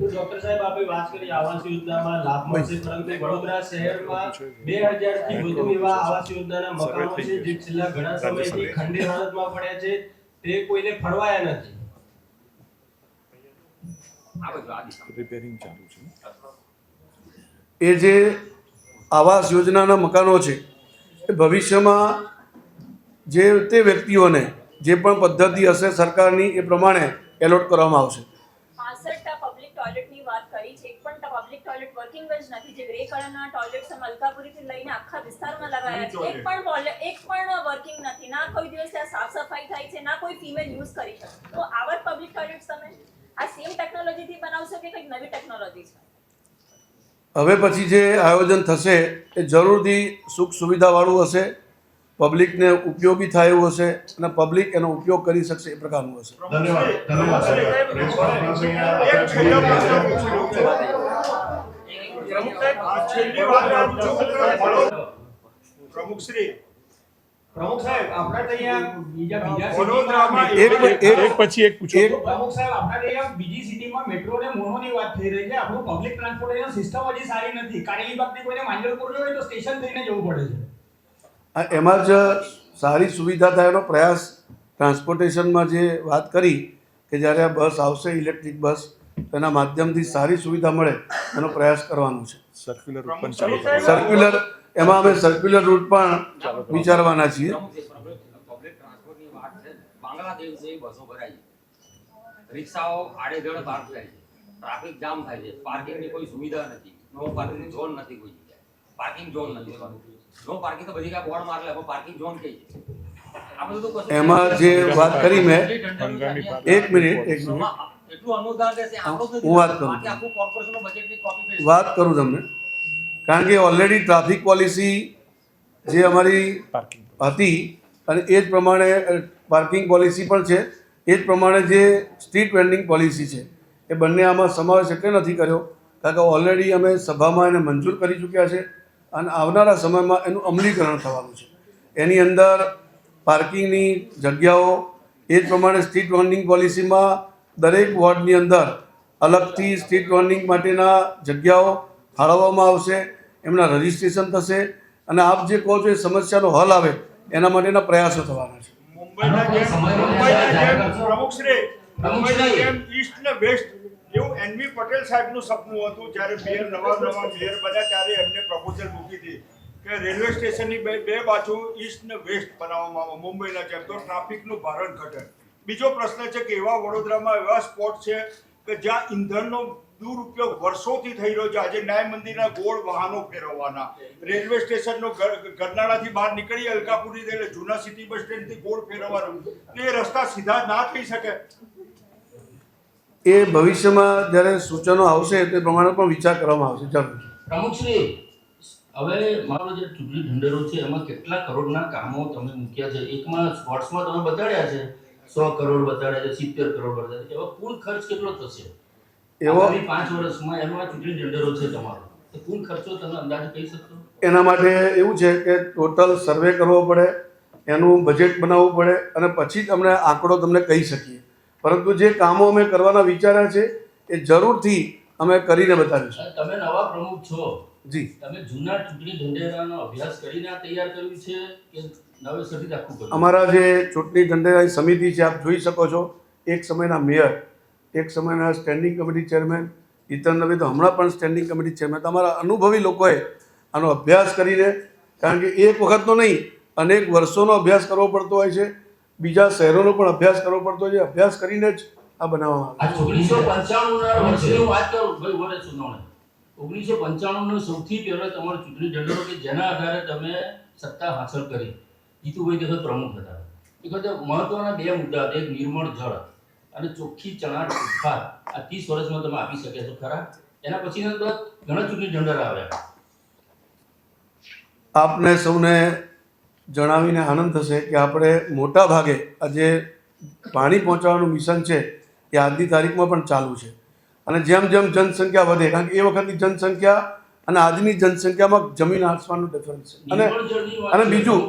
ડોક્ટર સાહેબ આપે વાત કરી આવાસ યોજનામાં લાભ મળશે, પરંતુ વડોદરા શહેરમાં 2000 થી વધુ એવા આવાસ યોજનાના મકાનો છે જે છેલ્લા ઘણા સમયથી ખંડેર હાલતમાં પડ્યા છે, તે કોઈને ફળવાયા નથી. એ જે આવાસ યોજનાના મકાનો છે એ ભવિષ્યમાં જે તે વ્યક્તિઓને જે પણ પદ્ધતિ હશે સરકારની એ પ્રમાણે એલોટ કરવામાં આવશે. 65 પબ્લિક ટોયલેટની વાત કરી છે, એક પણ પબ્લિક ટોયલેટ વર્કિંગ જ નથી. જે ગ્રે કલરના ટોયલેટ્સ મલકાપુરીથી લઈને આખા વિસ્તારમાં લગાવ્યા છે, એક પણ વર્કિંગ નથી. ના કોઈ દિવસ ત્યાં સાફ સફાઈ થાય છે, ના કોઈ ફિમેલ યુઝ કરી શકે. તો આવા પબ્લિક ટોયલેટ્સ તમે આ સેમ ટેકનોલોજીથી બનાવશો કે કંઈક નવી ટેકનોલોજી છે? હવે પછી જે આયોજન થશે એ જરૂરથી સુખ સુવિધાવાળું હશે, પબ્લિકને ઉપયોગી થાય એવું હશે અને પબ્લિક એનો ઉપયોગ કરી શકશે એ પ્રકારનું હશે. પ્રમુખ સાહેબ આપણે તો અહીંયા બીજા એક પછી એક પૂછો. પ્રમુખ સાહેબ આપણે અહીંયા બીજી સિટીમાં મેટ્રો ને મોનોની વાત થઈ રહી છે. આપણું પબ્લિક ટ્રાન્સપોર્ટેશન સિસ્ટમ હજી સારી નથી. કારેલીબાગથી કોઈને માંજલપુર જવું હોય તો સ્ટેશન થઈને જવું પડે છે. એમાં જ સારી સુવિધા થાય એનો પ્રયાસ ટ્રાન્સપોર્ટેશનમાં જે વાત કરી કે જ્યારે આ બસ આવશે ઇલેક્ટ્રિક બસ તેના માધ્યમથી સારી સુવિધા મળે એનો પ્રયાસ કરવાનો છે. સર્ક્યુલર એમાં અમે સર્ક્યુલર રૂટ પણ વિચારવાના છીએ. પબ્લિક ટ્રાન્સપોર્ટની વાત છે, બાંગ્લાદેશ જેવી બસો ભરાય છે, રિક્ષાઓ આડેધડ પાર્ક થાય છે, ટ્રાફિક જામ થાય છે, પાર્કિંગની કોઈ સુવિધા નથી, નો પાર્કિંગ ઝોન નથી, કોઈ જગ્યાએ પાર્કિંગ ઝોન નથી. નો પાર્કિંગ તો બધી કાંઈ બોર્ડ મારે પણ પાર્કિંગ ઝોન કઈ છે? એમાં જે વાત કરી મેં, એક મિનિટ એટલું અનુદાન રહેશે, હું વાત કરું તમને, કારણ કે ઓલરેડી ટ્રાફિક પોલિસી જે અમારી હતી અને એ જ પ્રમાણે પાર્કિંગ પોલિસી પણ છે, એ જ પ્રમાણે જે સ્ટ્રીટ વેન્ડિંગ પોલિસી છે એ બંને આમાં સમાવેશ એટલે નથી કર્યો કારણ કે ઓલરેડી અમે સભામાં એને મંજૂર કરી ચૂક્યા છે અને આવનારા સમયમાં એનું અમલીકરણ થવાનું છે. એની અંદર પાર્કિંગની જગ્યાઓ એ જ પ્રમાણે સ્ટ્રીટ વેન્ડિંગ પોલિસીમાં દરેક વોર્ડની અંદર અલગથી સ્ટ્રીટ વેન્ડિંગ માટેના જગ્યાઓ ફાળવવામાં આવશે, એમના રજિસ્ટ્રેશન થશે અને આપ જે કહો છો એ સમસ્યાનો હલ આવે એના માટેના પ્રયાસો થવાના છે. મુંબઈના જેમ ઈસ્ટ ને વેસ્ટ એવું એનવી પટેલ સાહેબનું સપનું હતું જ્યારે મેયર નવા મેયર બન્યા ત્યારે એમને પ્રપોઝલ મૂકી હતી કે રેલવે સ્ટેશનની બે બાજુ ઈસ્ટ ને વેસ્ટ બનાવવામાં આવે મુંબઈના જેમ, તો ટ્રાફિકનું ભારણ ઘટે. બીજો પ્રશ્ન છે કે એવા વડોદરામાં એવા સ્પોટ છે કે જ્યાં ઇંધણનો દુરુપયોગ વર્ષોથી થઈ રહ્યો છે. આજે ન્યાય મંદિરના ગોળ વાહનો ફેરવવાના, રેલવે સ્ટેશનનો ગરનાળાથી બહાર નીકળી અલકાપુરી એટલે જૂના સિટી બસ સ્ટેન્ડથી ગોળ ફેરવવાનો, એ રસ્તા સીધા ના થઈ શકે. એ ભવિષ્યમાં જ્યારે સૂચનો આવશે તે પ્રમાણે પણ વિચાર કરવામાં આવશે. જરૂર. પ્રમુખશ્રી, હવે મારો જે ચૂંટણી ઢંઢેરો છે એમાં કેટલા કરોડના કામો તમે મૂક્યા છે? એકમાં સ્પોર્ટ્સમાં તમે બતાડ્યા છે 100 કરોડ બતાડ્યા છે, 70 કરોડ બતાડ્યા છે, એવા કુલ ખર્ચ કેટલો થશે એવો 5 વર્ષમાં? એમાં ચૂંટણી ઢંઢેરો છે તમારો, તો કુલ ખર્ચો તમે અંદાજે કહી શકશો? એના માટે એવું છે કે ટોટલ સર્વે કરવો પડે, એનું બજેટ બનાવવું પડે અને પછી જ અમને આંકડો તમને કહી શકીએ. પરંતુ જે કામો અમે કરવાના વિચાર્યા છે એ જરૂરથી અમે કરીને બતાવીશું. તમે નવા પ્રમુખ છો, જી, તમે જૂના ચૂંટણી ઢંઢેરાનો અભ્યાસ કરીને આ તૈયાર કર્યું છે કે નવેસરથી આખું કર્યું? અમારા જે ચૂંટણી ઢંઢેરાની સમિતિ છે આપ જોઈ શકો છો, એક સમયના મેયર, એક સમયના standing committee chairman Jitan Dave, તો હમણાં પણ સ્ટેન્ડિંગ કમિટી ચેરમેન, તમારા અનુભવી લોકોએ આનો અભ્યાસ કરીને, કારણ કે એક વખતનો નહીં અનેક વર્ષોનો અભ્યાસ કરવો પડતો હોય છે, બીજા શહેરોનો પણ અભ્યાસ કરવો પડતો હોય છે, અભ્યાસ કરીને જ આ બનાવવામાં આવે. 1995 વર્ષની વાત કરું ભાઈ, વર્ષ સુનાવણી 1995 સૌથી પહેલો તમારો ચૂંટણી ઢંઢેરો કે જેના આધારે તમે સત્તા હાંસલ કરી. જીતુભાઈ દેસાઈ પ્રમુખ હતા. એ વખતે મહત્વના 2 મુદ્દા હતા, એક નિર્મળ જળ અને ચોખ્ખી ચણાટ ઉત્પાદ. આ 30 વર્ષમાં તમે આપી શક્યા છો ખરા? એના પછીના તો ઘણા ચૂંટણી ઢંઢેરા આવ્યા. આપને સૌને જણાવીને આનંદ થશે કે આપણે મોટા ભાગે આજે પાણી પહોંચાડવાનું મિશન છે એ આજની તારીખમાં પણ ચાલુ છે અને જેમ જેમ જનસંખ્યા વધે, કારણ કે એ વખતની જનસંખ્યા અને આજની જનસંખ્યામાં જમીન આસમાનનો ડિફરન્સ છે. અને બીજું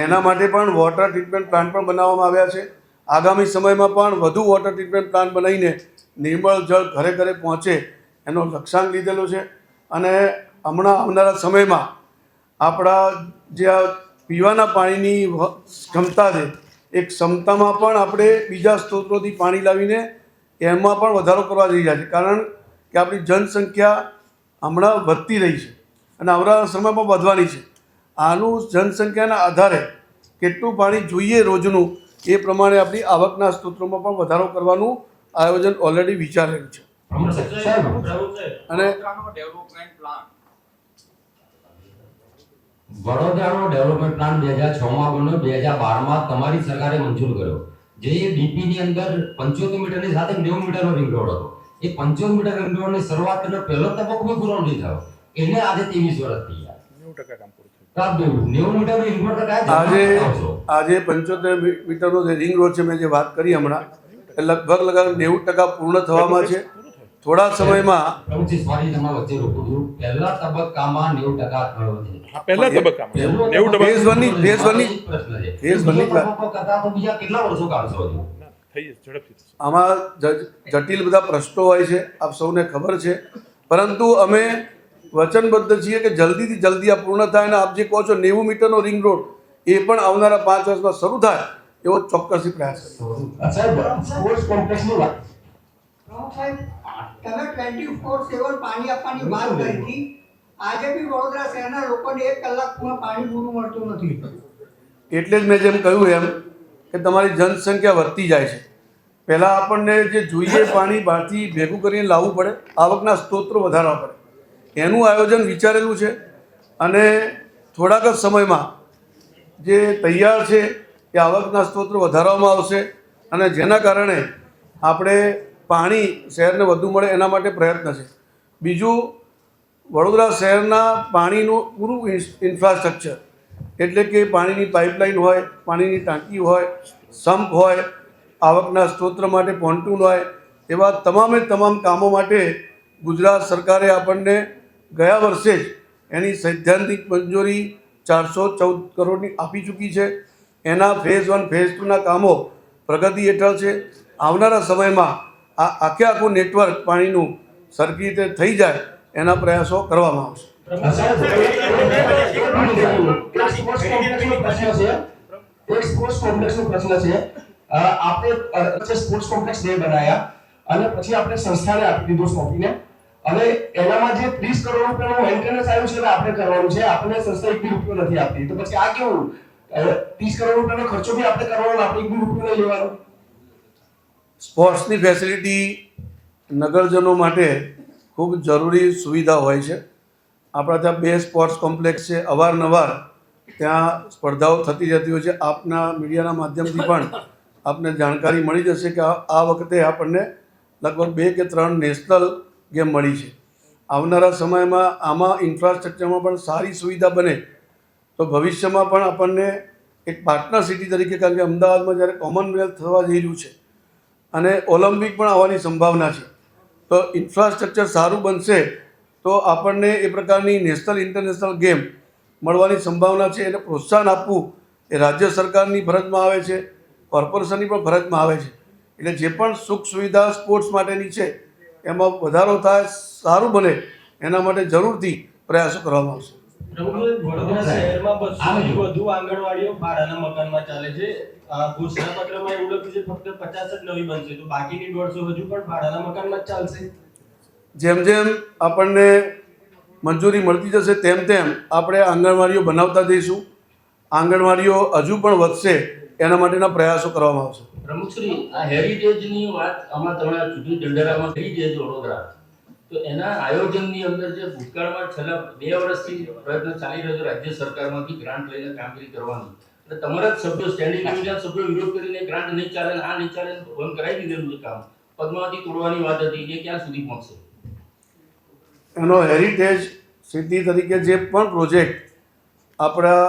એના માટે પણ વોટર ટ્રીટમેન્ટ પ્લાન્ટ પણ બનાવવામાં આવ્યા છે. આગામી સમયમાં પણ વધુ વોટર ટ્રીટમેન્ટ પ્લાન્ટ બનાવીને નિર્મળ જળ ઘરે ઘરે પહોંચે એનો લક્ષ્યાંક લીધેલો છે. અને હમણાં આવનારા સમયમાં આપણા જે આ પીવાના પાણીની ક્ષમતા છે એ ક્ષમતામાં પણ આપણે બીજા સ્ત્રોતોથી પાણી લાવીને એમાં પણ વધારો કરવા જઈ રહ્યા છે, કારણ કે આપણી જનસંખ્યા હમણાં વધતી રહી છે અને આવનારા સમયમાં વધવાની છે. આનું જનસંખ્યાના આધારે કેટલું પાણી જોઈએ રોજનું એ પ્રમાણે આપણી આવકના સ્ત્રોતોમાં પણ વધારો કરવાનું આયોજન ઓલરેડી વિચારેલું છે. અને વડોદરાનો ડેવલપમેન્ટ પ્લાન 2006માં બન્યો, 2012માં તમારી સરકારે મંજૂર કર્યો. જે ડીપી ની અંદર 75 મીટરની સાથે 90 મીટરનો રિંગ રોડ હતો. એ 75 મીટર રિંગ રોડની શરૂઆત કરીને પહેલો તબક્કો પૂરો નહીં થયો. એને આજે 23 વર્ષ થઈ ગયા. 90% કામ પૂરું થયું. 90 મીટર રિંગ રોડ આજે 75 મીટરનો જે રિંગ રોડ છે મેં જે વાત કરી હમણાં એ લગભગ 90% પૂર્ણ થવામાં છે. થોડા સમયમાં સોરી તમારા વચ્ચે રોકું છું. પહેલા તબક્કામાં 90% થયો છે. પહેલા તબક્કામાં 90% ફેઝ 1 ની કરતા તો બીજા કેટલા વર્ષો કાઢશો હજુ? આમાં જટિલ બધા પ્રશ્નો હોય છે, આપ સૌને ખબર છે, પરંતુ અમે વચનબદ્ધ છીએ કે જલ્દીથી જલ્દી આ પૂર્ણ થાય અને આપ જે કહો છો 90 મીટરનો રિંગ રોડ એ પણ આવનારા 5 વર્ષમાં શરૂ થાય એવો ચોક્કસથી પ્રયાસ કરીશું. સાહેબ સ્પોર્ટ્સ કોમ્પ્લેક્સની વાત પ્રમુખ સાહેબ, તમે 24/7 પાણી આપવાની વાત કરી હતી. આજે બી વડોદરા શહેરના લોકોને 1 કલાકમાં પાણી પૂરું મળતું નથી. એટલે જ મેં જેમ કહ્યું એમ કે તમારી જનસંખ્યા વધતી જાય છે. પહેલાં આપણને જે જોઈએ પાણી બહારથી ભેગું કરીને લાવવું પડે, આવકના સ્ત્રોતો વધારવા પડે. એનું આયોજન વિચારેલું છે અને થોડાક જ સમયમાં જે તૈયાર છે એ આવકના સ્ત્રોતો વધારવામાં આવશે અને જેના કારણે આપણે પાણી શહેરને વધુ મળે એના માટે પ્રયત્ન છે. બીજું, વડોદરા શહેરના પાણીનું પૂરું ઇન્ફ્રાસ્ટ્રક્ચર એટલે કે પાણીની પાઇપલાઇન હોય, પાણીની ટાંકી હોય, સંપ હોય, આવકના સ્ત્રોત માટે પોન્ટૂન હોય, એવા તમામ કામો માટે ગુજરાત સરકારે આપણને ગયા વર્ષે જ એની સૈદ્ધાંતિક મંજૂરી 414 કરોડની આપી ચૂકી છે. એના ફેઝ 1 ફેઝ 2ના કામો પ્રગતિ હેઠળ છે. આવનારા સમયમાં આ આખું નેટવર્ક પાણીનું સરખી રીતે થઈ જાય એના પ્રયાસો કરવામાં આવશે. એક સ્પોર્ટ્સ કોમ્પ્લેક્સનો પ્રશ્ન છે. આપણે સ્પોર્ટ્સ કોમ્પ્લેક્સ નહીં બનાયા અને પછી આપણે સંસ્થાને આપી દીધું સોંપીને અને એનામાં જે 30 કરોડ રૂપિયાનું મેન્ટેનન્સ આવ્યું છે આપણે કરવાનું છે. આપણને સંસ્થા 1 બી રૂપિયો નથી આપતી. તો પછી આ કેવું 30 કરોડ રૂપિયાનો ખર્ચો બી આપણે કરવાનો, આપણે 1 બી રૂપિયો નહીં લેવાનો. સ્પોર્ટ્સની ફેસિલિટી નગરજનો માટે ખૂબ જરૂરી સુવિધા હોય છે. આપણા ત્યાં 2 સ્પોર્ટ્સ કોમ્પ્લેક્સ છે. અવારનવાર ત્યાં સ્પર્ધાઓ થતી રહેતી હોય છે. આપના મીડિયાના માધ્યમથી પણ આપને જાણકારી મળી જશે કે આ વખતે આપણને લગભગ 2 કે 3 નેશનલ ગેમ મળી છે. આવનારા સમયમાં આમાં ઇન્ફ્રાસ્ટ્રક્ચરમાં પણ સારી સુવિધા બને તો ભવિષ્યમાં પણ આપણને એક પાર્ટનર સિટી તરીકે, કારણ કે અમદાવાદમાં જ્યારે કોમનવેલ્થ થવા જઈ રહ્યું છે અને ઓલિમ્પિક પણ આવવાની સંભાવના છે, તો ઇન્ફ્રાસ્ટ્રક્ચર સારું બનશે તો આપણને એ પ્રકારની નેશનલ ઇન્ટરનેશનલ ગેમ મળવાની સંભાવના છે. એને પ્રોત્સાહન આપવું એ રાજ્ય સરકારની ફરજમાં આવે છે, કોર્પોરેશનની પણ ફરજમાં આવે છે. એટલે જે પણ સુખ સુવિધા સ્પોર્ટ્સ માટેની છે એમાં વધારો થાય, સારું બને એના માટે જરૂરથી પ્રયાસો કરવામાં આવશે. વડોદરા શહેરમાં 200 થી વધુ આંગણવાડીઓ ભાડાના મકાનમાં ચાલે છે. ઘોષણાપત્રમાં એવું લખ્યું છે ફક્ત 50 જ નવી બનશે, તો બાકીની 150 હજુ પણ ભાડાના મકાનમાં જ ચાલશે. જેમ જેમ આપણને મંજૂરી મળતી જશે તેમ તેમ આપણે આંગણવાડીઓ બનાવતા જઈશું. આંગણવાડીઓ હજુ પણ વધશે એના માટેના પ્રયાસો કરવામાં આવશે. પ્રમુખશ્રી, આ હેરિટેજની વાત આમાં તમારા ચૂંટણી ઢંઢેરામાં હેરિટેજ વડોદરા, તો એના આયોજનની અંદર જે ભૂતકાળમાં છેલ્લા 2 વર્ષથી પ્રયત્ન ચાલી રહ્યો છે રાજ્ય સરકારમાંથી ગ્રાન્ટ લઈને કામગીરી કરવાની, એટલે તમારા જ સભ્યો સ્ટેન્ડિંગ કમિટીના સભ્યો વિરોધ કરીને ગ્રાન્ટ નહીં ચાલે ને આ નહીં ચાલે બંધ કરાવી દીધેલું છે કામ. પદ્માવતી તોડવાની વાત હતી, એ ક્યાં સુધી પહોંચશે? એનો હેરિટેજ સિટી તરીકે જે પણ પ્રોજેક્ટ આપણા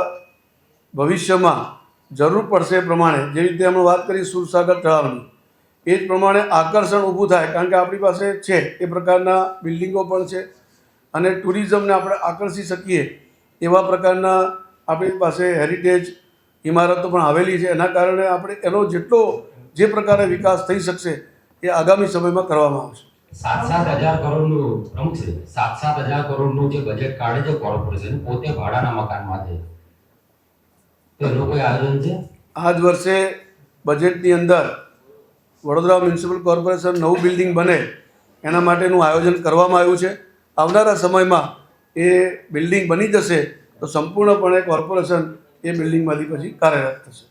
ભવિષ્યમાં જરૂર પડશે એ પ્રમાણે, જેવી રીતે અમે વાત કરી સુરસાગર તળાવની, એ જ પ્રમાણે આકર્ષણ ઊભું થાય. કારણ કે આપણી પાસે છે એ પ્રકારના બિલ્ડિંગો પણ છે અને ટુરિઝમને આપણે આકર્ષી શકીએ એવા પ્રકારના આપણી પાસે હેરિટેજ ઇમારતો પણ આવેલી છે. એના કારણે આપણે એનો જેટલો જે પ્રકારે વિકાસ થઈ શકશે એ આગામી સમયમાં કરવામાં આવશે. 7,000 કરોડનું પ્રમુખશ્રી 7,000 કરોડનું જે બજેટ કાઢે છે કોર્પોરેશન, પોતે ભાડાના મકાનમાં છે, તો એનું કોઈ આયોજન છે? આ જ વર્ષે બજેટની અંદર વડોદરા મ્યુનિસિપલ કોર્પોરેશન નવું બિલ્ડિંગ બને એના માટેનું આયોજન કરવામાં આવ્યું છે. આવનારા સમયમાં એ બિલ્ડિંગ બની જશે તો સંપૂર્ણપણે કોર્પોરેશન એ બિલ્ડિંગમાંથી પછી કાર્યરત થશે.